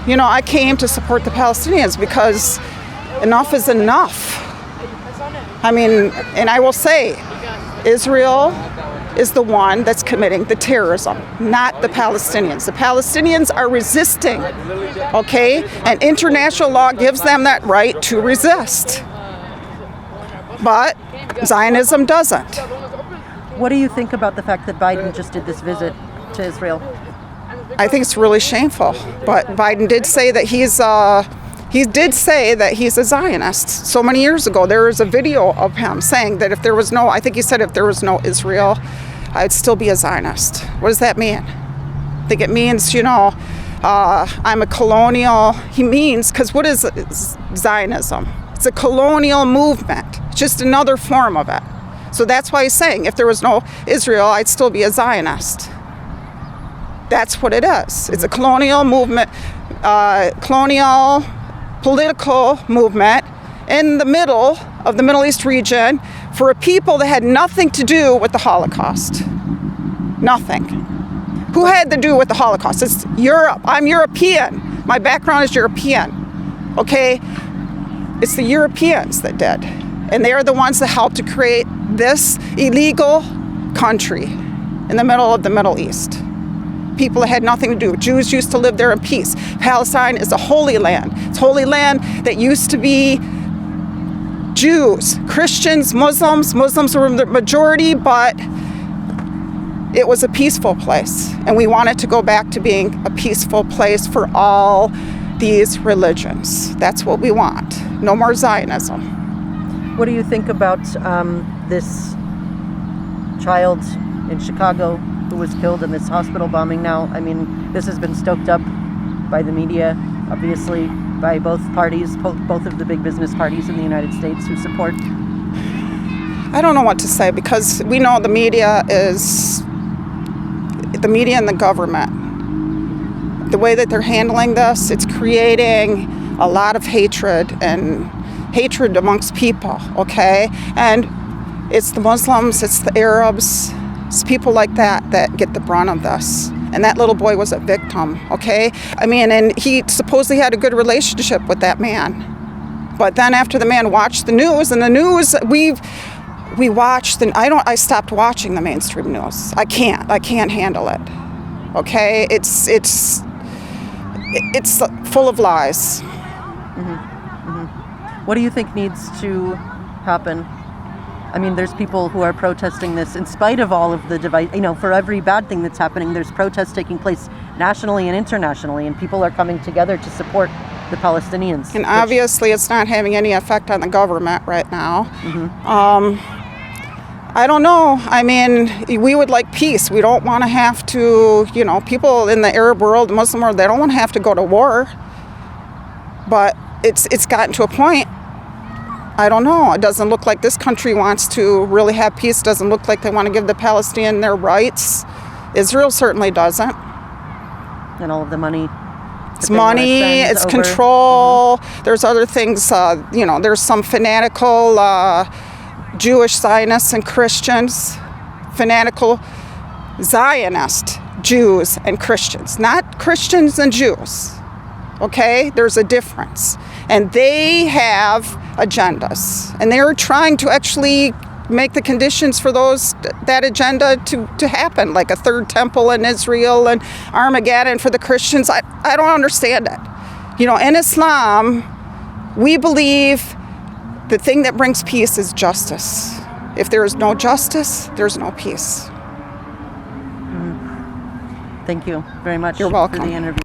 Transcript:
I came to support the Palestinians because enough is enough. And I will say, Israel is the one that's committing the terrorism, not the Palestinians. The Palestinians are resisting, okay? And international law gives them that right to resist. But Zionism doesn't. What do you think about the fact that Biden just did this visit to Israel? I think it's really shameful. But Biden did say that he did say that he's a Zionist. So many years ago, there was a video of him saying that if there was no, I think he said if there was no Israel, I'd still be a Zionist. What does that mean? I think it means, I'm a colonial. He means, because what is Zionism? It's a colonial movement. It's just another form of it. So that's why he's saying if there was no Israel, I'd still be a Zionist. That's what it is. It's a colonial movement, colonial political movement in the middle of the Middle East region for a people that had nothing to do with the Holocaust. Nothing. Who had to do with the Holocaust? It's Europe. I'm European. My background is European. Okay? It's the Europeans that did. And they are the ones that helped to create this illegal country in the middle of the Middle East. People that had nothing to do. Jews used to live there in peace. Palestine is a holy land. It's holy land that used to be Jews, Christians, Muslims. Muslims were the majority, but it was a peaceful place. And we want it to go back to being a peaceful place for all these religions. That's what we want. No more Zionism. What do you think about this child in Chicago who was killed in this hospital bombing now? This has been stoked up by the media, obviously, by both parties, both of the big business parties in the United States who support. I don't know what to say because we know the media and the government. The way that they're handling this, it's creating a lot of hatred amongst people, okay? And it's the Muslims, it's the Arabs, it's people like that get the brunt of this. And that little boy was a victim, okay? And he supposedly had a good relationship with that man. But then after the man watched the news, we watched, I stopped watching the mainstream news. I can't handle it, okay? It's full of lies. Mm-hmm. Mm-hmm. What do you think needs to happen? There's people who are protesting this in spite of all of the device. For every bad thing that's happening, there's protests taking place nationally and internationally, and people are coming together to support the Palestinians. And obviously, it's not having any effect on the government right now. Mm-hmm. I don't know. We would like peace. We don't want to have to, people in the Arab world, the Muslim world, they don't want to have to go to war. But it's gotten to a point. I don't know. It doesn't look like this country wants to really have peace. It doesn't look like they want to give the Palestinians their rights. Israel certainly doesn't. And all of the money. It's money, it's control. Mm-hmm. There's other things, there's some fanatical Jewish Zionists and Christians, fanatical Zionist Jews and Christians, not Christians and Jews. Okay, there's a difference. And they have agendas. And they're trying to actually make the conditions for that agenda to happen, like a third temple in Israel and Armageddon for the Christians. I don't understand it. In Islam, we believe the thing that brings peace is justice. If there is no justice, there's no peace. Thank you very much. You're welcome. For the interview.